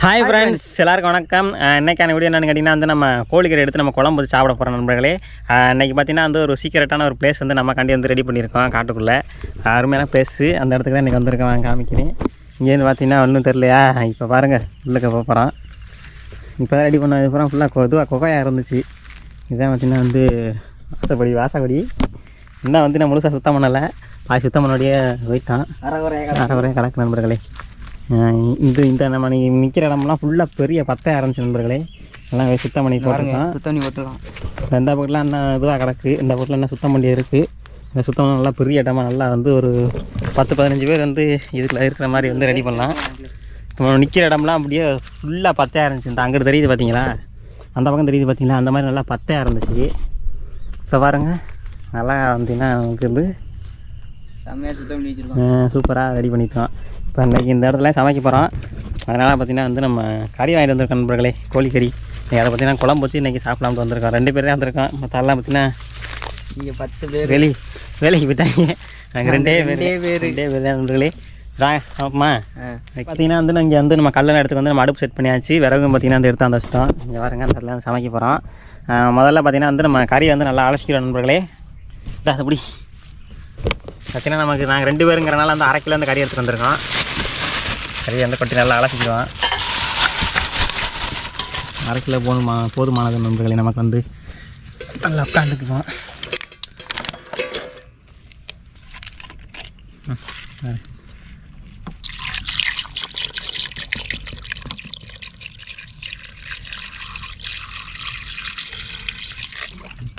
Hi friends, எல்லாருக்கும் வணக்கம். இன்றைக்கான வீடியோ என்னென்னு கேட்டிங்கன்னா வந்து நம்ம கோழிக்கறி எடுத்து நம்ம குழம்பு வச்சு சாப்பிட போகிறோம் நண்பர்களே. இன்றைக்கி பார்த்திங்கன்னா வந்து ஒரு சீக்கிரட்டான ஒரு பிளேஸ் வந்து நம்ம கண்டி வந்து ரெடி பண்ணியிருக்கோம். காட்டுக்குள்ளே அருமையான பிளேஸு. அந்த இடத்துக்கு தான் இன்றைக்கி வந்திருக்கோம். நான் காமிக்கிறேன். இங்கேருந்து பார்த்திங்கன்னா ஒன்றும் தெரியலையா, இப்போ பாருங்கள் உள்ளுக்க போகிறோம். இப்போ தான் ரெடி பண்ண அப்புறம் ஃபுல்லாக இதுவாக குகையாக இருந்துச்சு. இதுதான் பார்த்திங்கன்னா வந்து வாசப்படி இன்னும் வந்து நான் முழுசாக சுத்தம் பண்ணலை. சுத்தம் பண்ணோடையே போயிட்டான். அரை கணக்கு நண்பர்களே. இந்த நம்ம நீங்கள் நிற்கிற இடம்லாம் ஃபுல்லாக பெரிய பத்தையாக இருந்துச்சு நண்பர்களே. எல்லாம் சுத்தம் பண்ணி போட்டுருக்கோம். சுத்தம் பண்ணி போட்டுக்கலாம். இந்த பக்கத்தில் என்ன இதுவாக கிடக்கு, இந்த பக்கத்தில் என்ன சுத்தம் பண்ணி இருக்குது. இந்த சுத்தம் நல்லா பெரிய இடமா நல்லா வந்து ஒரு 10-15 பேர் வந்து இதுக்குள்ள இருக்கிற மாதிரி வந்து ரெடி பண்ணலாம். நம்ம நிற்கிற இடம்லாம் அப்படியே ஃபுல்லாக பத்தையாக இருந்துச்சு. இந்த அங்கே தெரியுது பார்த்தீங்களா, அந்த பக்கம் தெரியுது பார்த்தீங்களா, அந்த மாதிரி நல்லா பத்தையாக இருந்துச்சு. இப்போ பாருங்கள் நல்லா வந்தீங்கன்னா நமக்கு வந்து செம்மையாக சுத்தம் பண்ணி வச்சுருக்கோம். சூப்பராக ரெடி பண்ணிட்டோம். இப்போ இன்றைக்கி இந்த இடத்துல சமைக்க போகிறோம். அதனால் பார்த்திங்கன்னா வந்து நம்ம கறி வாங்கிட்டு வந்திருக்கோம் நண்பர்களே, கோழிக்கறி. அதை பார்த்திங்கன்னா குழம்பு வச்சு இன்றைக்கி சாப்பிடாமட்டு வந்திருக்கோம். 2 பேர் தான் வந்திருக்கோம். மற்றெல்லாம் பார்த்திங்கன்னா இங்கே 10 பேர் வேலைக்கு போயிட்டாங்க. நாங்கள் ரெண்டே பேர் தான் நண்பர்களே. ஆமாம்மா பார்த்திங்கன்னா வந்து இங்கே வந்து நம்ம கல்லெல்லாம் எடுத்துக்கு வந்து நம்ம அடுப்பு செட் பண்ணியாச்சு. விறகும் பார்த்திங்கன்னா வந்து எடுத்து அந்த வச்சிட்டோம். இங்கே வரங்க அந்த இடத்துல சமைக்க போகிறோம். முதல்ல பார்த்திங்கன்னா வந்து நம்ம கறியை வந்து நல்லா அலசிக்கிறோம் நண்பர்களே. அப்படி பார்த்திங்கன்னா நமக்கு நாங்கள் 2 பேருங்கிறனால அந்த 1/2 கிலோ அந்த கறி எடுத்துகிட்டு வந்திருக்கோம். கறியை வந்து கொட்டி நல்லா அலசிக்கிறோம். 1/2 கிலோ போதுமானது நண்பர்களே. நமக்கு வந்து நல்லா உட்காந்துக்குவோம்.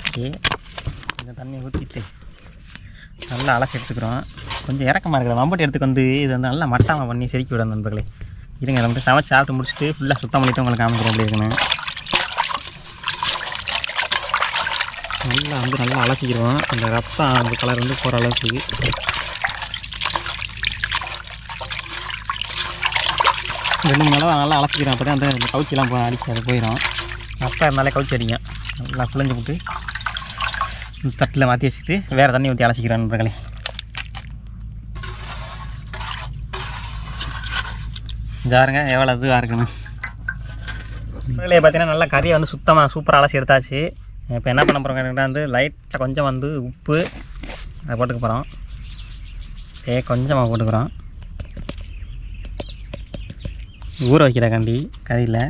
ஓகே, இந்த தண்ணி ஊற்றிட்டு நல்லா அலசி எடுத்துக்கிறோம். கொஞ்சம் இறக்கமாக இருக்கிற வம்பட்டி எடுத்துக்கு வந்து இது வந்து நல்லா மட்டாமல் பண்ணி செதுக்கி விடணும் நண்பர்களே. இருங்க, நம்ம சமைச்சு சாப்பிட்டு முடிச்சுட்டு ஃபுல்லாக சுத்தம் பண்ணிவிட்டு உங்களுக்கு காமிக்கிறோம் எப்படி இருக்குன்னு. நல்லா வந்து நல்லா அலசிக்கிறோம். அந்த ரத்தம் அந்த கலர் வந்து போகிற அளவுக்கு 2-3 தடவை நல்லா அலசிக்கிறோம். அப்போ தான் அந்த கவுச்சிலாம் அடிக்க போயிடும். ரத்தம் இருந்தாலே கவுச்சி அடிக்கும். நல்லா புளிஞ்சு விட்டு தட்டில் மாற்றி வச்சுட்டு வேறு தண்ணி ஊற்றி அலசிக்கிறோம் நண்பர்களே. ஜாருங்க எவ்வளோ இதுவாக இருக்கணும் நண்பர்களே. பார்த்தீங்கன்னா நல்லா கறியை வந்து சுத்தமாக சூப்பராக அலசி எடுத்தாச்சு. இப்போ என்ன பண்ண போகிறோம் வந்து லைட்டாக கொஞ்சம் வந்து உப்பு அதை போட்டுக்க போகிறோம். கொஞ்சமாக போட்டுக்கிறோம். ஊற வைக்கிற கண்டி கறியில்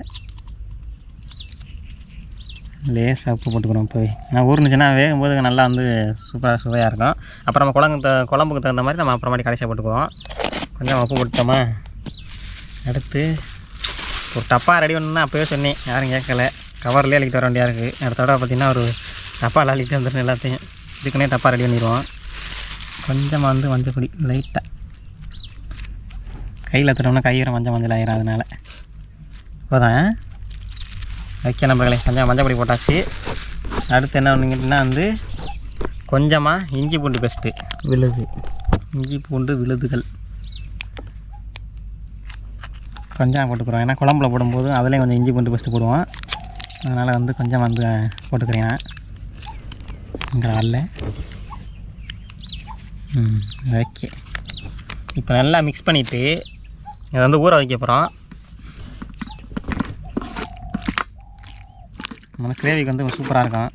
லேசாக உப்பு போட்டுக்கிறோம். இப்போவே நான் ஊறுனுச்சுன்னா வேகும்போது நல்லா வந்து சூப்பராக சுவையாக இருக்கும். அப்புறம் நம்ம குழம்புக்கு தகுந்த மாதிரி நம்ம அப்புறமாட்டி கடைசியாக போட்டுக்குவோம். கொஞ்சம் உப்பு போட்டுட்டோமா, அடுத்து ஒரு டப்பா ரெடி பண்ணணுன்னா அப்போவே சொன்னேன், யாரும் கேட்கல. கவர்லேயே அள்ளிக்கிட்டு வர வேண்டியா இருக்குது. அடுத்த தடவை பார்த்திங்கன்னா ஒரு டப்பாவில் அள்ளிட்டு வந்துடணும் எல்லாத்தையும். இதுக்குன்னே டப்பா ரெடி பண்ணிடுவோம். கொஞ்சமாக வந்து மஞ்சள் பொடி லைட்டாக கையில் தட்டோம்னா கையில் மஞ்சள் ஆயிரும். அதனால் இப்போதான் வைக்க நம்பர்களே கொஞ்சம் மஞ்சள் பொடி போட்டாச்சு. அடுத்து என்ன பண்ணிங்கன்னா வந்து கொஞ்சமாக இஞ்சி பூண்டு பேஸ்ட்டு இஞ்சி பூண்டு விழுதுகள் கொஞ்சம் போட்டுக்கிறோம். ஏன்னா குழம்புல போடும்போது அதுலேயும் கொஞ்சம் இஞ்சி பூண்டு பேஸ்ட்டு போடுவோம். அதனால் வந்து கொஞ்சம் வந்து போட்டுக்கிறேன் இங்கே வரல. ஓகே, இப்போ நல்லா மிக்ஸ் பண்ணிவிட்டு இதை வந்து ஊற வைக்க போகிறோம். நம்ம கிரேவிக்கு வந்து சூப்பராக இருக்கும்.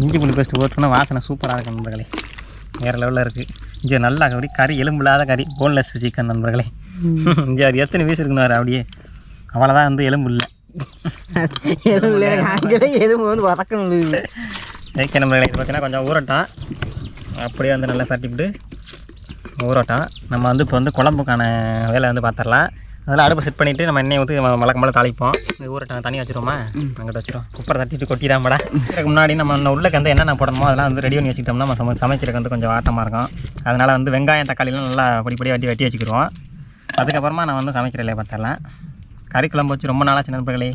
இஞ்சி பூண்டு பேஸ்ட்டு போட்டோன்னா வாசனை சூப்பராக இருக்கும் நண்பர்களே. வேறு லெவலில் இருக்குது. இங்கே நல்லா அப்படி கறி எலும்பு கறி போன்லெஸ் சிக்கன் நண்பர்களே. இங்கே அது எத்தனை பீஸ் இருக்குன்னு வேறு அப்படியே அவ்வளோதான் வந்து எலும்பு இல்லை. எலும்பு வந்து வதக்கணும். ஓகே நண்பர்களே, இது பார்த்தீங்கன்னா கொஞ்சம் ஊறட்டும். அப்படியே வந்து நல்லா தட்டிவிட்டு ஊறட்டும். நம்ம வந்து இப்போ வந்து குழம்புக்கான வேலை வந்து பார்த்துடலாம். அதெல்லாம் அடுப்பு செட் பண்ணிவிட்டு நம்ம எண்ணெய் ஊற்றி மழை தாளிப்போம். இது ஊறட்டும். தண்ணி வச்சுருவோமா, அங்கிட்ட வச்சுருவோம். குப்பரை தட்டிட்டு கொட்டிடாமடா. இதுக்கு முன்னாடி நம்ம உள்ளக்கு வந்து என்னென்ன போடணுமோ அதெல்லாம் வந்து ரெடி பண்ணி வச்சுக்கிட்டோம்னா நம்ம சமைக்கிறதுக்கு வந்து கொஞ்சம் ஆட்டமாக இருக்கும். அதனால் வந்து வெங்காயம் தக்காளிலாம் நல்லா படிப்படியாக வெட்டி வச்சுக்கிடுவோம். அதுக்கப்புறமா நான் வந்து சமைக்கிறதில்லையே பார்த்துடலாம். கறி குழம்பு வச்சு ரொம்ப நாளாச்சு நண்பர்களே.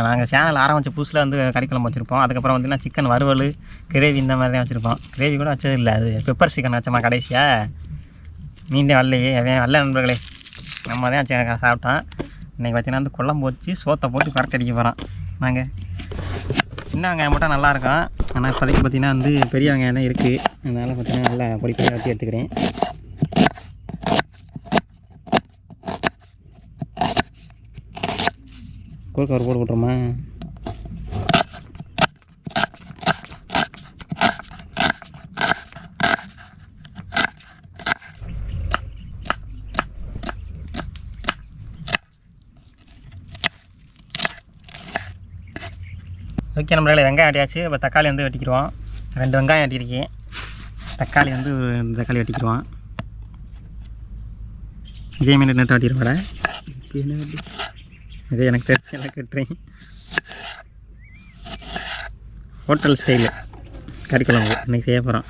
நாங்கள் சேனல் ஆரம்பித்த புதுசில் வந்து கறி குழம்பு வச்சுருப்போம். அதுக்கப்புறம் வந்து சிக்கன் வறுவல், கிரேவி இந்த மாதிரி தான் வச்சுருப்போம். கிரேவி கூட வச்சது இல்லை. அது பெப்பர் சிக்கன் வச்சோமா கடைசியாக. மீண்டும் வரலையே வரல நண்பர்களே. நம்ம தான் சாப்பிட்டோம். இன்றைக்கி பார்த்திங்கன்னா வந்து குழம்பு வச்சு சோத்தை போட்டு கரெக்ட் அடிக்க போகிறோம். நாங்கள் சின்ன வெங்காயம் மட்டும் நல்லாயிருக்கும். ஆனால் இப்போதைக்கு பார்த்திங்கன்னா வந்து பெரிய வெங்காயம் தான் இருக்குது. அதனால் பார்த்திங்கன்னா நல்லா பொடி பொடியாக வெட்டி எடுத்துக்கிறேன். கோக்கவர் போட்டு விட்றோமா? ஓகே நம்மளால வெங்காயம் வெட்டியாச்சு. இப்போ தக்காளி வந்து வெட்டிக்கிடுவோம். 2 வெங்காயம் வெட்டியிருக்கேன். தக்காளி வந்து 2 தக்காளி வெட்டிக்கிடுவோம். இதே மீன் நட்டு வெட்டிடுவாடா. இதே எனக்கு தெரிஞ்சு எல்லாம் கட்டுறேன். ஹோட்டல் ஸ்டைலு கறிக்குழம்பு இன்றைக்கி செய்ய போகிறோம்.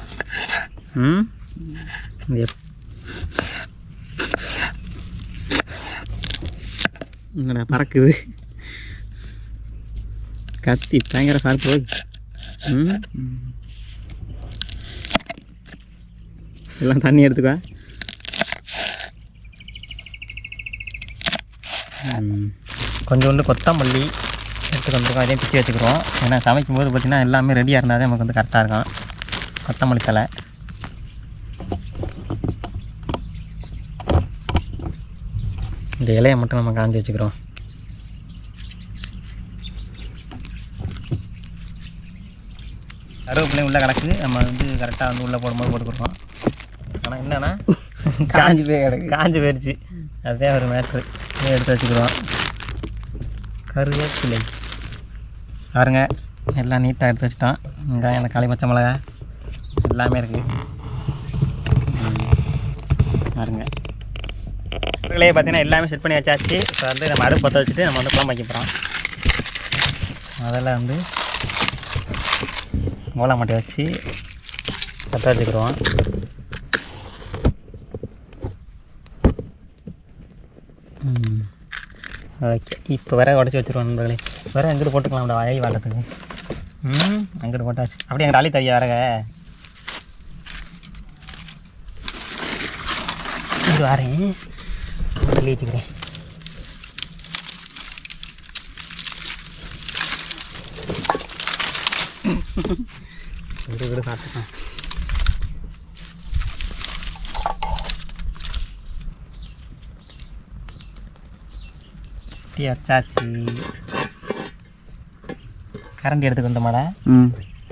என்னடா பறக்குது கத்தி பயங்கர சார் போய். எல்லாம் தண்ணி எடுத்துக்கா. கொஞ்சோண்டு கொத்தமல்லி எடுத்துக்கு வந்துருக்கோம். அதையும் பிச்சு வச்சுக்கிறோம். ஏன்னா சமைக்கும் போது பார்த்திங்கன்னா எல்லாமே ரெடியாக இருந்தால் தான் நமக்கு வந்து கரெக்டாக இருக்கும். கொத்தமல்லி தலை, இந்த இலையை மட்டும் நம்ம காஞ்சி வச்சுக்கிறோம். கருவேப்பிலையும் உள்ளே கிடக்கு. நம்ம வந்து கரெக்டாக வந்து உள்ளே போடும்போது போட்டுக்கிறோம். ஆனால் என்னென்னா காஞ்சி போயிடுச்சு. அதே ஒரு மேட்ரு எடுத்து வச்சுக்கிறோம். கருவேப்பிலை பாருங்க எல்லாம் நீட்டாக எடுத்து வச்சிட்டோம். வெங்காயம், அந்த காளி பச்சை மிளகா எல்லாமே இருக்குது பாருங்க. பொருளையே பார்த்தீங்கன்னா எல்லாமே செட் பண்ணி வச்சாச்சு. இப்போ வந்து நம்ம அடுப்பு பற்ற வச்சுட்டு நம்ம வந்து குழம்பு வைக்க போகிறோம். முதல்ல வந்து மூளை மட்டை வச்சு பற்ற வச்சுக்கிறோம். ஓகே, இப்போ வேற உடச்சி வச்சுருவோம் நண்பர்களே. வேறு எங்கிட்டு போட்டுக்கலாம் நம்ம வயல் வாழத்துக்கு. அங்கிட்டு போட்டாச்சு. அப்படியே எங்கிட்ட அள்ளி தரியா வரக இது வரேன் அள்ளி வச்சுக்கிறேன். வீடு சாப்பிட்டுக்கலாம். டீ வச்சாச்சு. கரண்டி எடுத்துக்கு வந்தோமாடா.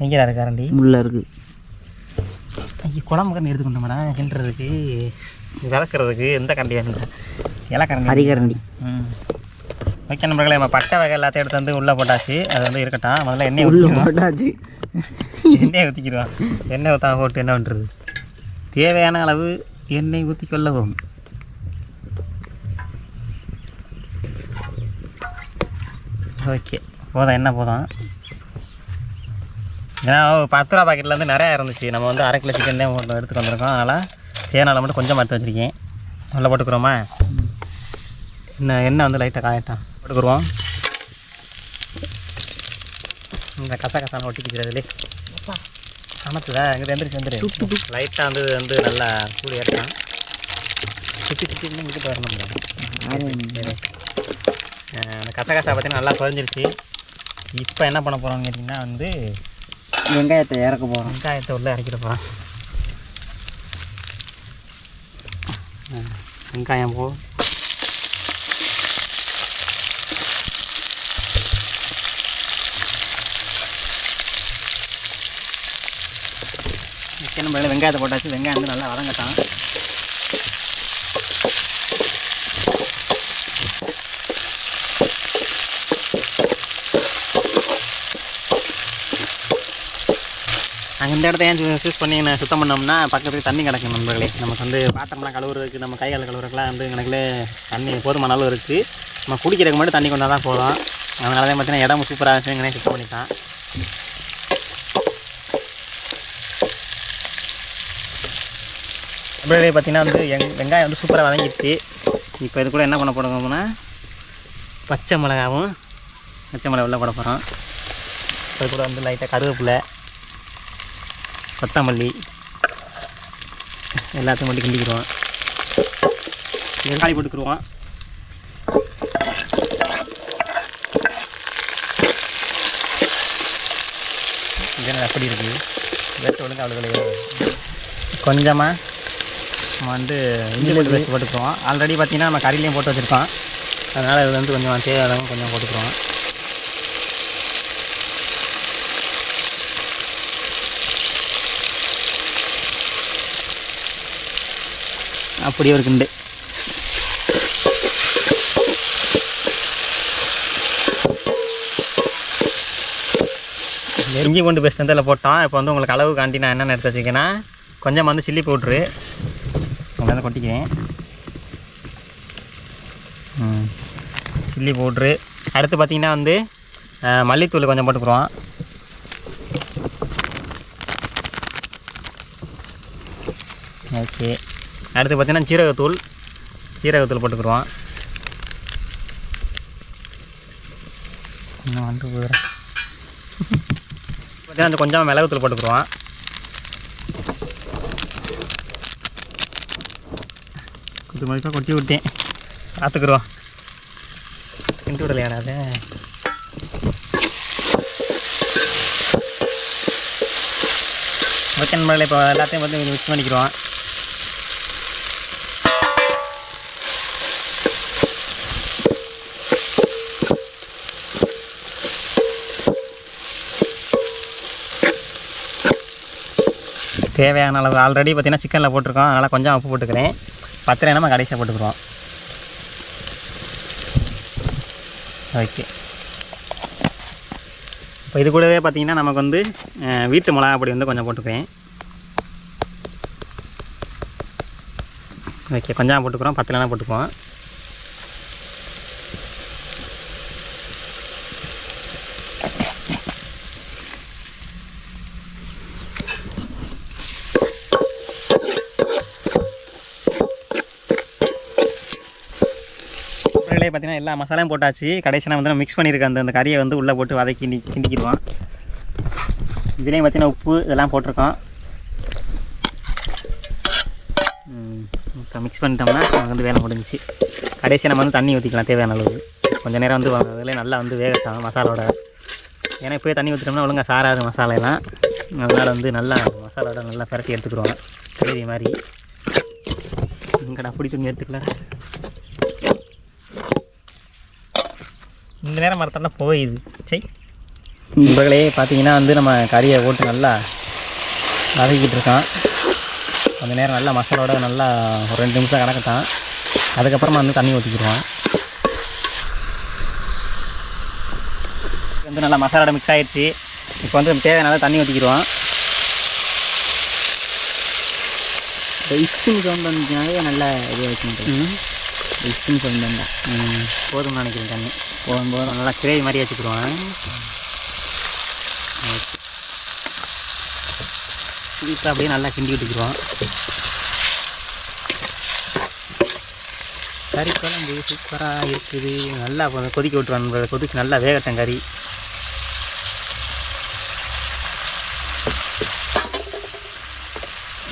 எங்கேடா கரண்டி? உள்ளே இருக்குது. ஐயோ, குழம்பு கரண்டி எடுத்துக்கு வந்தோமாடா. கிண்டுறதுக்கு விளக்குறதுக்கு எந்த கரண்டி வேணுங்க? இலை கரண்டி, அரிகரண்டி. ஓகே நண்பர்களே, நம்ம பட்டை வகை எல்லாத்தையும் எடுத்து வந்து உள்ளே போட்டாச்சு. அது வந்து இருக்கட்டும். முதல்ல எண்ணெய் போட்டாச்சு. எண்ணெய் ஊற்றிக்கிடுவோம். எண்ணெய் ஊற்றாம போட்டு என்ன பண்ணுறது? தேவையான அளவு எண்ணெய் ஊற்றி கொள்ளவும். ஓகே, போதும், என்ன போதும். ஏன்னா 10 ரூபா பாக்கெட்டில் வந்து நிறையா இருந்துச்சு. நம்ம வந்து 1/2 கிலோ சிக்கன் தான் எடுத்துகிட்டு வந்திருக்கோம். அதனால் தேனால மட்டும் கொஞ்சம் எடுத்து வச்சுருக்கேன். நல்லா போட்டுக்கிறோமா? எண்ணெய் வந்து லைட்டாக காயட்டான் போட்டுக்குருவோம். இந்த கசான ஒட்டிக்கிறதுலே சமத்துல இங்கே எந்திரிச்சு லைட்டாக வந்து நல்லா கூலி ஏற்றான். சுற்றி இன்னும் இங்கிட்டு வரணும். அந்த கசகசா பார்த்தீங்கன்னா நல்லா குறைஞ்சிருச்சு. இப்போ என்ன பண்ண போகிறோம்னு கேட்டிங்கன்னா வந்து வெங்காயத்தை இறக்க போகிறோம். வெங்காயத்தை உள்ளே இறக்கிட போகிறோம். வெங்காயம் போ சின்ன பிள்ளைல வெங்காயத்தை போட்டாச்சு. வெங்காயம் வந்து நல்லா வதங்கட்டான். நாங்கள் இந்த இடத்த ஏன் சூஸ் பண்ணி நான் சுத்தம் பண்ணோம்னா பக்கத்துக்கு தண்ணி கிடக்கும் நண்பர்களே. நமக்கு வந்து பாத்திரம்லாம் கழுவுறதுக்கு, நம்ம கைகால் கழுவுறதுக்குலாம் வந்து எனக்குள்ளே தண்ணி போதுமான அளவு இருக்குது. நம்ம குடிக்கிறதுக்கு மட்டும் தண்ணி கொண்டா தான் போதும். அதனால தான் பார்த்தீங்கன்னா இடம் சூப்பராக இருந்துச்சுங்கன்னே சுத்தம் பண்ணிட்டான். நண்பர்களே பார்த்தீங்கன்னா வந்து வெங்காயம் வந்து சூப்பராக வதங்கிடுச்சு. இப்போ இது கூட என்ன பண்ண போகிறோம்னா பச்சை மிளகா உள்ள போட போகிறோம். அது கூட வந்து லைட்டாக கருவேப்பிலை, கொத்தமல்லி எல்லாத்தையும் மட்டும் கிண்டிக்கிடுவோம். வெங்காயம் போட்டுக்கிடுவோம். பார்த்தீங்கன்னா எப்படி இருக்குது வேஸ்ட் ஒழுங்கு அவ்வளோ கொஞ்சமாக நம்ம வந்து இஞ்சி பூண்டு பேஸ்ட் போட்டுக்குவோம். ஆல்ரெடி பார்த்திங்கன்னா நம்ம கறியிலையும் போட்டு வச்சுருக்கோம். அதனால் இது வந்து கொஞ்சம் தேவையானவங்க கொஞ்சம் போட்டுக்குவோம். அப்படி ஒரு கிண்டு இஞ்சி பூண்டு பேஸ்ட் வந்து அதில் போட்டோம். இப்போ வந்து உங்களுக்கு அளவு காண்டி நான் என்னென்ன எடுத்து வச்சுக்கேன்னா கொஞ்சம் வந்து சில்லி பவுட்ரு உங்களை வந்து கொட்டிக்கிறேன். சில்லி பவுட்ரு அடுத்து பார்த்திங்கன்னா வந்து மல்லித்தூள் கொஞ்சம் போட்டுக்குறோம். ஓகே அடுத்து பார்த்திங்கன்னா சீரகத்தூள் போட்டுக்குறோம். இன்னும் வந்து பார்த்திங்கன்னா அந்த கொஞ்சம் மிளகுத்தூள் போட்டுக்குறோம். கொஞ்சம் மதிப்பாக கொட்டி விட்டேன் பார்த்துக்குறோம். கிண்டு விடலையாடா அதை ஓகே நண்பர்களே. இப்போ எல்லாத்தையும் வந்து மிக்ஸ் பண்ணிக்கிறோம். தேவையான அளவு ஆல்ரெடி பார்த்திங்கன்னா சிக்கனில் போட்டிருக்கோம். அதனால் கொஞ்சம் உப்பு போட்டுக்கிறேன். பத்திரம் நம்ம கடைசியாக போட்டுக்குறோம். ஓகே இப்போ இது கூடவே பார்த்திங்கன்னா நமக்கு வந்து வீட்டு மிளகா பொடி வந்து கொஞ்சம் போட்டுக்கிறேன். ஓகே கொஞ்சம் போட்டுக்கிறோம். பத்திரம்லாம் போட்டுக்குவோம். பார்த்திங்கன்னா எல்லா மசாலாவும் போட்டாச்சு. கடைசியாக வந்து மிக்ஸ் பண்ணியிருக்கேன். அந்த கறியை வந்து உள்ளே போட்டு வதக்கி கிண்டிக்கிடுவோம். இதுலேயும் பார்த்திங்கன்னா உப்பு இதெல்லாம் போட்டிருக்கோம். இப்போ மிக்ஸ் பண்ணிட்டோம்னா நமக்கு வந்து வேலை முடிஞ்சிச்சு. கடைசியாக நம்ம வந்து தண்ணி ஊற்றிக்கலாம் தேவையான அளவு. கொஞ்சம் நேரம் வந்து அதில் நல்லா வந்து வேகட்டாங்க மசாலாவோட. ஏன்னா இப்போயே தண்ணி ஊற்றிட்டோம்னா ஒழுங்காக சாராது மசாலையெல்லாம். அதனால் வந்து நல்லா மசாலாவோட நல்லா பரட்டி எடுத்துக்கிடுவோம். கிரேவி மாதிரி இங்கடா அப்படி தூங்கி எடுத்துக்கல. இந்த நேரம் மரத்தோம்னா போயிடுது. சரி நண்பர்களே பார்த்தீங்கன்னா வந்து நம்ம கறியை போட்டு நல்லா வதக்கிட்டு இருக்கோம். கொஞ்சம் நேரம் நல்லா மசாலோட நல்லா ஒரு 2 நிமிஷம் கணக்கத்தான். அதுக்கப்புறமா வந்து தண்ணி ஊற்றிக்கிடுவோம். வந்து நல்லா மசாலோட மிக்ஸ் ஆகிடுச்சு. இப்போ வந்து தேவையான தண்ணி ஊற்றிக்கிடுவோம். இஸ்டின் சவுண்ட் வந்துச்சுனாலே நல்லா இது வச்சுக்கிட்டேன். இஸ்டின் சவுண்ட் வந்தால் போதும்னு நினைக்கிறேன். தண்ணி போதும் நல்லா கிரேவி மாதிரி வச்சுக்கிடுவோம். இப்போ அப்படியே நல்லா கிண்டி விட்டுக்கிடுவோம். கறி குழம்பு சூப்பராக இருக்குது. நல்லா கொதிக்க விட்டுருவான். கொதிச்சு நல்லா வேகட்டும் கறி.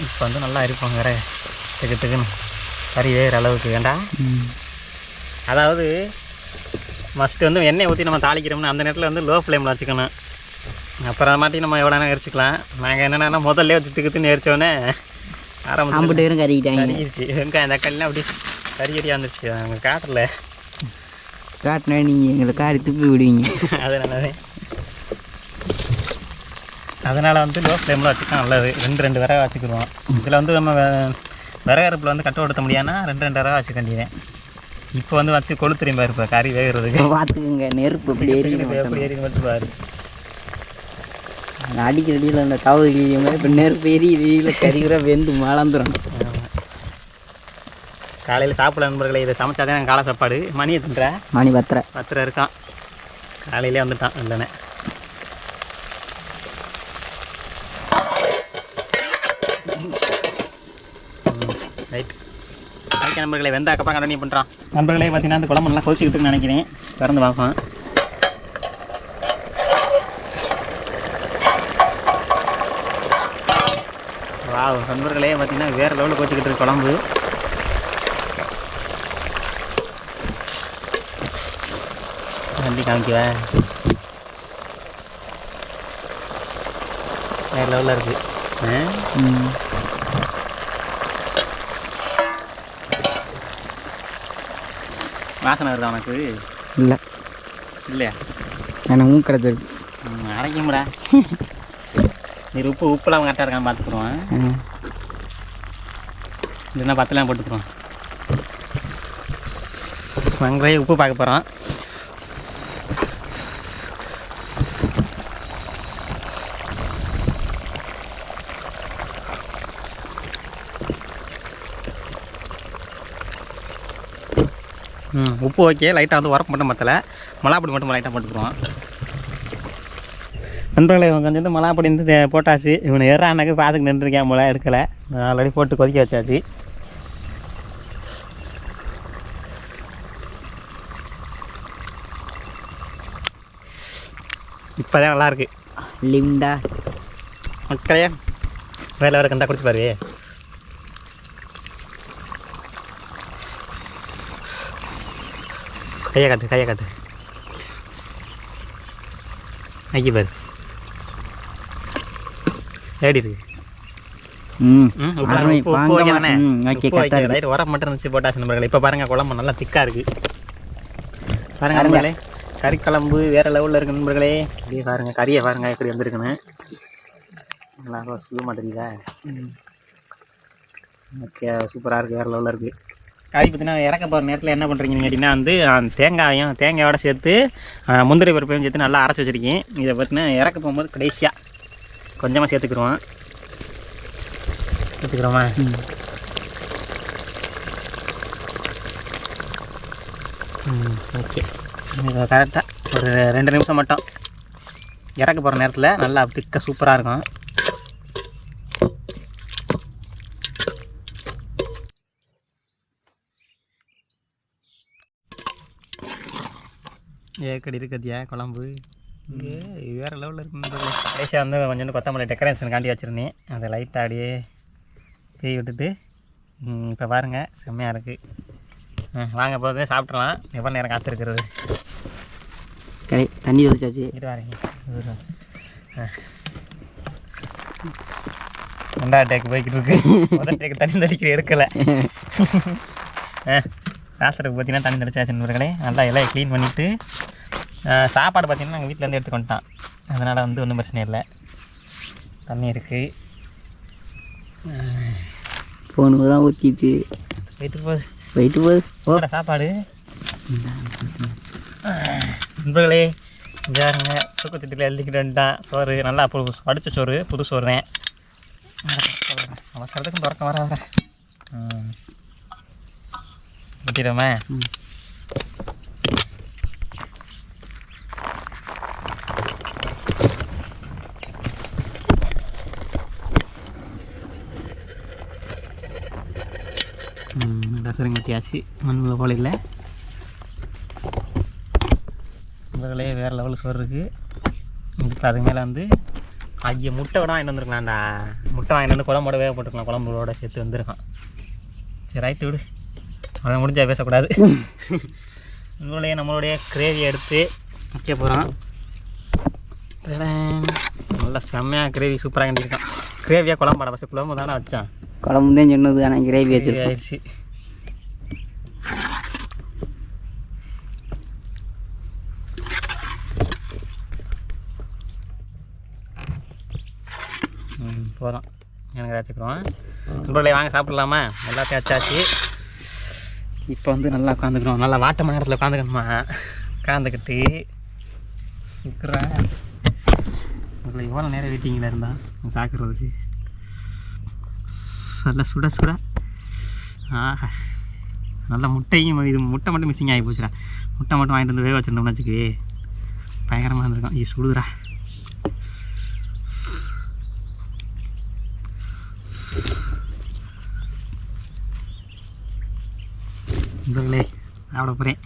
இப்போ வந்து நல்லா இருப்பாங்க வேற டக்குன்னு கறி வேகிற அளவுக்கு வேண்டாம். அதாவது மஸ்ட்டு வந்து எண்ணெய் ஊற்றி நம்ம தாளிக்கிறோம்னா அந்த நேரத்தில் வந்து லோ ஃப்ளேமில் வச்சுக்கணும். அப்புறம் அதை மாட்டி நம்ம எவ்வளோ நேரம் எரிச்சிக்கலாம். நாங்கள் என்னென்னா முதல்ல திட்டுக்குன்னு எரிச்சோடனே ஆரம்பிட்டு கறிக்கிட்டாங்க. கறிச்சு வெங்காயம் தக்காளிலாம் அப்படி கறியாக வந்துருச்சு. நாங்கள் காட்டில் காட்டினா நீங்கள் எங்களை காரி துப்பி விடுவீங்க. அதனால் வந்து லோ ஃப்ளேமில் வச்சுக்கலாம் நல்லது. 2 விறகு வச்சுக்கிடுவோம். இதில் வந்து நம்ம விறகு அடுப்பில் வந்து கட்ட ஓடுத்த முடியாதுன்னா 2 விறகு வச்சுக்க வேண்டியதேன். இப்போ வந்து வச்சு கொளுத்துறீங்க பாரு. இப்போ கறி வேகிறதுக்கு பார்த்துக்குங்க. நெருப்பு எப்படி எப்படி மட்டும் பாரு. அடிக்கிற அடியில் அந்த தவறு மாதிரி இப்போ நெருப்பு எரியுது. கறி கூட வெந்து மலந்துடும். காலையில் சாப்பிட நண்பர்களை இதை சமைச்சாதான் எனக்கு காலை சாப்பாடு. மணி எத்தனை? மணி 10 இருக்கான். காலையிலே வந்துட்டான் இல்லைண்ணே. ரைட் ஓகே நண்பர்களை வெந்தாக்கப்புறம் கண்டினியூ பண்ணுறான். நண்பர்களே பார்த்தீங்கன்னா அந்த குழம்பு நல்லா கொதிச்சுக்கிட்டுன்னு நினைக்கிறேன். திறந்து பார்ப்போம். வா நண்பர்களே பார்த்தீங்கன்னா வேறு லெவலில் கொதிச்சுக்கிட்டு இருக்கு குழம்பு. வண்டி காமிக்குவேன். வேறு லெவலில் இருக்குது. வாசனை வருதா உனக்கு? இல்லை இல்லையா? எனக்கு மூக்கடை இருக்கு. அரைக்கும்டா. நீ உப்புலாம் கரெக்டாக இருக்கான்னு பார்த்துக்குருவோம். இல்லைன்னா பத்தலாம் போட்டுக்குறோம். வெங்காயம் உப்பு பார்க்க போகிறோம். உப்பு ஓகே. லைட்டாக வந்து உரப்பு மட்டும் மற்றலை. மிளகாப்பொடி மட்டும் லைட்டாக போட்டுக்குறோம். நண்பர்களே கொஞ்சம் மிளகாப்பொடி வந்து போட்டாச்சு. இவனை ஏறானாக்கு பார்த்துக்கு நின்றுருக்கேன். மிளகா எடுக்கலை. ஆல்ரெடி போட்டு கொதிக்க வச்சாச்சு. இப்போ தான் நல்லாயிருக்கு. லிம்டா மக்களே வேலை வர கண்டா குடிச்சு பாரு. கையை காட்டு ஐயா பாரு எப்படி இருக்கு. உரம் மட்டும் இருந்துச்சு போட்டாச்சு நண்பர்களே. இப்போ பாருங்கள் குழம்பு நல்லா திக்காக இருக்குது. பாருங்கள் நண்பர்களே கறி குழம்பு வேறு லெவலில் இருக்குது நண்பர்களே. அப்படியே பாருங்கள் கறியை பாருங்கள் எப்படி வந்துருக்குன்னு. நல்லா சொல்ல மாட்டேங்குதா? ஓகே சூப்பராக இருக்குது. வேறு லெவலில் இருக்குது. கறி பார்த்தீங்கன்னா இறக்க போகிற நேரத்தில் என்ன பண்ணுறீங்கன்னு கேட்டிங்கன்னா வந்து தேங்காயோட சேர்த்து முந்திரி பருப்பையும் சேர்த்து நல்லா அரைச்சி வச்சுருக்கேன். இதை பார்த்தீங்கன்னா இறக்க போகும்போது கடைசியாக கொஞ்சமாக சேர்த்துக்கிறோமா. ஓகே கரெக்டாக ஒரு 2 நிமிஷம் மட்டும் இறக்க போகிற நேரத்தில் நல்லா திக்க சூப்பராக இருக்கும். ஏக்கடி இருக்குதியா குழம்பு. வேறு லெவலில் இருக்குன்னு கடைசியாக வந்து கொஞ்சம் கொத்தமல்லி டெக்கரேஷன் காண்டி வச்சுருந்தேன். அதை லைட்டாக அப்படியே தீ விட்டுட்டு இப்போ பாருங்கள் செம்மையாக இருக்குது. வாங்க போது சாப்பிட்றலாம். எவ்வளோ நேரம் காத்திருக்கிறது. தண்ணி தெளிச்சாச்சு. வரீங்க 2வது டேக்கு போய்கிட்டு இருக்கு. முதல் டேக்கு தண்ணி தெளிக்கிற எடுக்கலை. ராசருக்கு பார்த்தீங்கன்னா தண்ணி தெளிச்சாச்சு நண்பர்களே. நல்லா எல்லாம் க்ளீன் பண்ணிவிட்டு சாப்பாடு பார்த்திங்கன்னா நாங்கள் வீட்டிலேருந்து எடுத்து கொண்டுட்டான். அதனால் வந்து ஒன்றும் பிரச்சனை இல்லை. தண்ணி இருக்குது. ஃபோனு தான் ஊற்றிச்சு. போயிட்டு போகுது போகிற சாப்பாடு நண்பர்களே. இதாருங்க தூக்கச்சட்டியில் எழுதிக்கிட்டு வந்துட்டான். சோறு நல்லா படித்த சோறு, புது சோறு தான். அவசரத்துக்கும் திறக்கம் வர ஊற்றிடுமே. ரசரிங்க ஊற்றியாச்சு. மண்ணில் போல இல்லை நண்பர்களே. வேறு லெவலில் சோறு இருக்குது. இப்போ அதுக்கு மேலே வந்து ஐயா முட்டை விட வாங்கிட்டு வந்துருக்கலாம்டா. முட்டை வாங்கிட்டு வந்து குழம்போட வேக போட்டுருக்கலாம். குழம்போட சேர்த்து வந்துருக்கான். சரி ரைட்டு விடு. அதை முடிஞ்சா பேசக்கூடாது. நம்மளுடைய கிரேவி எடுத்து வைக்க போகிறோம். நல்லா செம்மையாக கிரேவி சூப்பராக கண்டிருக்கான். கிரேவியாக குழம்பாடா? ஃபஸ்ட்டு குழம்பு தானே வச்சான். குழம்பு தான் சொன்னது. ஆனால் கிரேவி வச்சிருச்சு. போதும் எனக்கு வச்சுக்கிறோம். நண்பர்களே வாங்க சாப்பிட்லாமா? எல்லாத்தையும் வச்சாச்சு. இப்போ வந்து நல்லா உட்காந்துக்கிறோம். நல்லா வாட்டமான இடத்துல உட்காந்துக்கணுமா. உட்காந்துக்கிட்டு இருக்கிறேன். உங்களை எவ்வளோ நேரம் வெயிட்டிங்கில் இருந்தால் சாப்பிட்றதுக்கு நல்லா சுட சுட. நல்லா முட்டையும் இது முட்டை மட்டும் மிஸ்ஸிங் ஆகி போச்சுடா. முட்டை மட்டும் வாங்கிட்டு வந்து வேக வச்சுருந்தோம்னு வச்சுக்கவே பயங்கரமாக இருந்திருக்கும். இது சுடுதுடா. நண்பர்களே சாப்பிட போகிறேன்.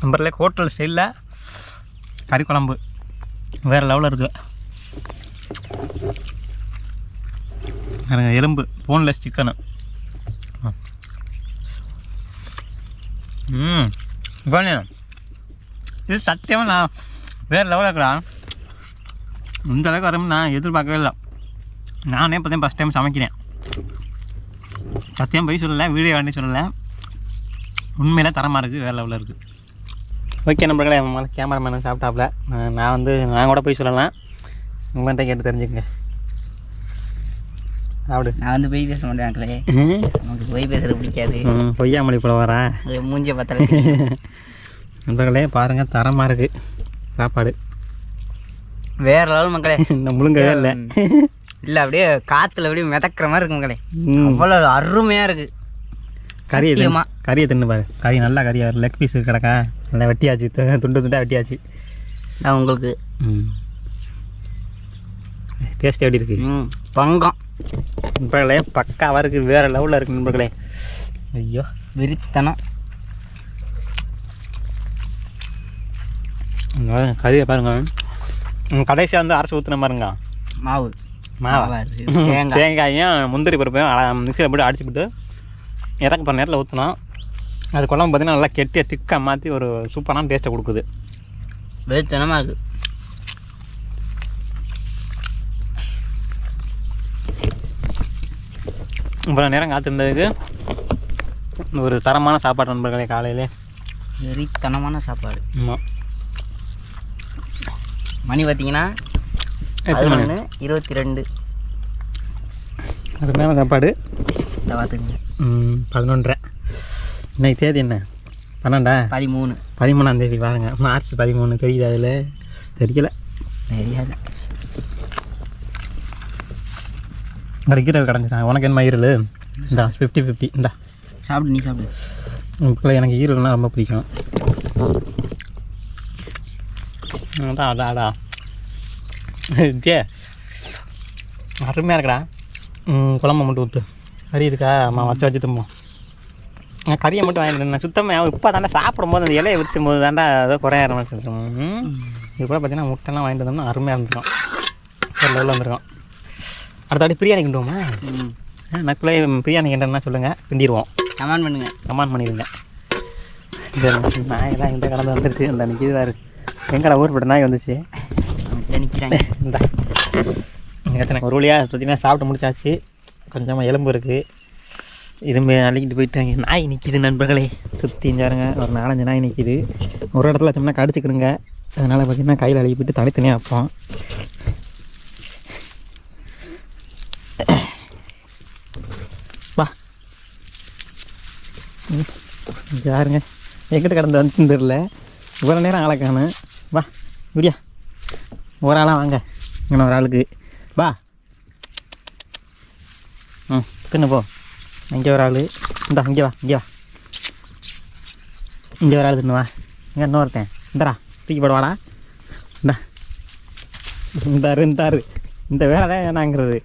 நண்பர்களே ஹோட்டல் ஸ்டைலில் கறி குழம்பு வேறு லெவலில் இருக்குது. எலும்பு போன்லெஸ் சிக்கனு பானு இது சத்தியமாக நான் வேறு லெவலில் இருக்கிறான். இந்த அளவுக்கு வரும்னு நான் எதிர்பார்க்கவே இல்லை. நானே பார்த்தேன் ஃபஸ்ட் டைம் சமைக்கிறேன். சத்தியம் போய் சொல்லலை, வீடியோ வேண்டி சொல்லலை, உண்மையிலே தரமாக இருக்குது, வேறு லெவலில் இருக்குது. ஓகே நம்பர்களே, மேலே கேமராமேன் சாப்பிட்டாப்புல. நான் கூட போய் சொல்லலாம், உங்கள்கிட்ட கேட்டு தெரிஞ்சுக்கங்க. அப்படி நான் போய் பேச மாட்டேன் மக்களே. நமக்கு போய் பேசுகிறது பிடிக்காது. பொய்யா மொழி போல வரா மூஞ்சியை பார்த்தாலே நண்பர்களே பாருங்கள், தரமாக இருக்குது சாப்பாடு. வேற லெவல் மக்களே. இந்த முழுங்கவே இல்லை இல்லை, அப்படியே காற்றுல அப்படியே மிதக்கிற மாதிரி இருக்கு மக்களே. அவ்வளோ அருமையாக இருக்குது. கறியை தின்னு பாரு. கறி நல்லா கறியாக லெக் பீஸ் கிடக்கா, நல்லா வெட்டியாச்சு, துண்டு துண்டாக வெட்டியாச்சு. நான் உங்களுக்கு டேஸ்ட் எப்படி இருக்குது? பங்கம் நண்பர்களே பக்காவாக இருக்குது, வேறு லெவலில் இருக்குது நண்பர்களே. ஐயோ விரித்தனம். கறியை பாருங்க, கடைசியாக அரைச்சி ஊற்றின பாருங்க. மாவா தேங்காயும் முந்திரி பருப்பையும் மிக்சியில் போட்டு அடிச்சுவிட்டு இறக்க போகிற நேரத்தில் ஊற்றினோம். அது குழம்பு பார்த்திங்கன்னா நல்லா கெட்டியாக திக்காக மாற்றி ஒரு சூப்பரான டேஸ்ட்டை கொடுக்குது. வெறித்தனமாக இருக்குது. இவ்வளோ நேரம் காத்திருந்ததுக்கு ஒரு தரமான சாப்பாடு நண்பர்களே. காலையிலே வெறித்தனமான சாப்பாடு. ஆமாம். மணி பார்த்தீங்கன்னா 11:22. அருமையான சாப்பாடு. பார்த்துக்குங்க. 11:30. இன்னைக்கு தேதி என்ன? 13ஆம் தேதி பாருங்க. மார்ச் 13 தெரியுது. அதில் தெரியல தெரியாது. ஈரல் கிடந்துச்சான். உனக்கு என்ன ஈரல்? இந்தா 50-50 இந்தா சாப்பிடு, நீ சாப்பிடு. இப்போ எனக்கு ஈரல்னால் ரொம்ப பிடிக்கும். அடா இதே அருமையாக இருக்கடா. குழம்பு மட்டும் ஊற்று. கறி இருக்கா? வச்சு தும்போம். கறியை மட்டும் வாங்கிட்டு நான் சுத்தமாக இப்போ தாண்டா சாப்பிடும்போது அந்த இலையை விரிச்சும் போது தாண்டா ஏதோ குறைய ஆரம்பிச்சிருக்கோம். இது கூட பார்த்தீங்கன்னா முட்டைலாம் வாங்கிட்டு வந்தோம்னா அருமையாக இருந்துருக்கோம், ஒரு லெவலில் வந்துருக்கோம். அடுத்தாடி பிரியாணி கிண்டுவோமா? நக்குள்ளே பிரியாணி கிண்டனா சொல்லுங்கள், கிண்டிடுவோம். கமெண்ட் பண்ணிடுங்க. இந்த நாயெல்லாம் எங்கிட்ட கடந்து வந்துருச்சு. அந்த நிற்கிது இருக்குது. எங்கடா ஊர்பட்ட நாய் வந்துச்சு. இந்த ஒரு வழியாக பார்த்தீங்கன்னா சாப்பிட்டு முடிச்சாச்சு. கொஞ்சமாக எலும்பு இருக்குது, இரும்பு அள்ளிக்கிட்டு போயிட்டாங்க. நாய் நிற்கிது நண்பர்களே, சுற்றி பாருங்க. ஒரு 4-5 நாய் நிற்கிது. ஒரு இடத்துல வச்சோம்னா கடிச்சிக்கிடுங்க. அதனால் பார்த்திங்கன்னா கையில் அழுகி போய்ட்டு தனித்தனியாக வைப்போம். வா யாருங்க எங்கிட்ட கடந்து வந்துச்சுன்னு தெரியல. இவ்வளோ நேரம் ஆளை காணும். வா இப்படியா ஒரு ஆளாக வாங்க. இங்கே ஒரு ஆளுக்கு வா. தின்னு போ. இங்கே ஒரு ஆள். இந்தா இங்கே வா, இங்கே வா. இங்கே ஒரு ஆள் தின்னு வா. இங்கே இன்னொருத்தன் இந்தரா தூக்கி போடுவாடா. இந்தாரு இந்த வேலை தான் வேணாங்கிறது.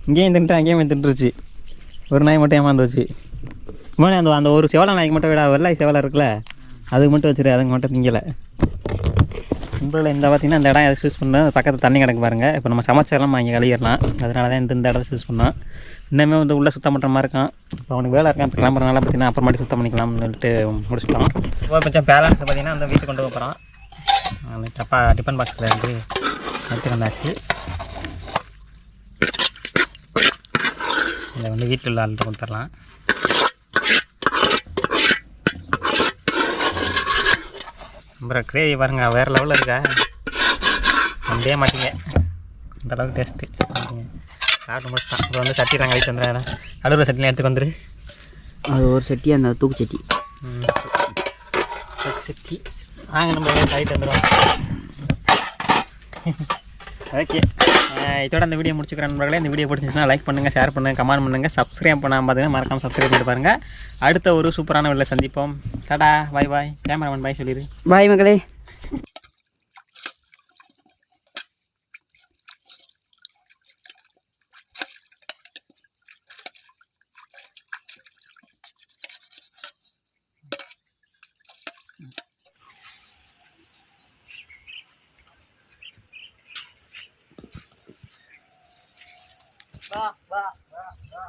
இங்கேயும் தின்ட்டு அங்கேயும் தின்றுச்சு. ஒரு நாய் மட்டும் ஏமாந்து வச்சு அந்த ஒரு செவலை நாய்க்கு மட்டும் விட வெள்ளை செவலை இருக்குல்ல, அதுக்கு மட்டும் வச்சுரு. அதுக்கு மட்டும் திங்கலை. உங்களில் இந்த பார்த்திங்கன்னா இந்த இடம் எதை சூஸ் பண்ணால் பக்கத்தில் தண்ணி கிடக்கு பாருங்கள். இப்போ நம்ம சமைச்செல்லாம் இங்கே கழுவிடலாம். அதனால தான் இந்த இடத்த சூஸ் பண்ணோம். இன்னுமே உள்ளே சுத்தம் பண்ணுற மாதிரி இருக்கான். இப்போ அவனுக்கு வேலை இருக்கான். இப்போ கிளம்புறதுனால பார்த்திங்கன்னா அப்புறமாட்டி சுத்தம் பண்ணிக்கலாம்னு சொல்லிட்டு முடிச்சிட்டோம். இப்போ கொஞ்சம் பேலன்ஸ் பார்த்திங்கன்னா அந்த வீட்டுக்கு கொண்டு போகிறோம். அந்த டிஃபன் பாக்ஸில் இருந்து எடுத்து வந்தாச்சு. இதை வீட்டில் உள்ள ஆள்கிட்ட கொடுத்துடலாம். அப்புறம் கிரேவி பாருங்கள், வேறு லெவலில் இருக்கா. நம்பவே மாட்டீங்க, அந்தளவுக்கு டேஸ்ட்டு. சாப்பிட்டு முடிச்சிட்டான். இப்போ சட்டி நாங்கள் வீட்டு வந்துடுறேன். கடுற சட்டிலாம் எடுத்துக்கு வந்துரு. அது ஒரு சட்டி, அந்த தூக்கு சட்டி. சட்டி வாங்க, நம்ம சைட்டு வந்துடுவோம். ஓகே, இதோட அந்த வீடியோ முடிச்சுக்கிறேன் நண்பர்களே. இந்த வீடியோ பிடிச்சிருந்துச்சுன்னா லைக் பண்ணுங்கள், ஷேர் பண்ணுங்கள், கமெண்ட் பண்ணுங்கள். சப்ஸ்கிரைப் பண்ணாமல் பார்த்தீங்கன்னா மறக்காமல் சப்ஸ்கிரைப் பண்ணிட்டு பாருங்கள். அடுத்த ஒரு சூப்பரான வீடியோவில் சந்திப்போம். டாடா, பாய் பாய். கேமராமேன் பாய் சொல்லிடு. பாய் மக்களே. வா வா வா வா.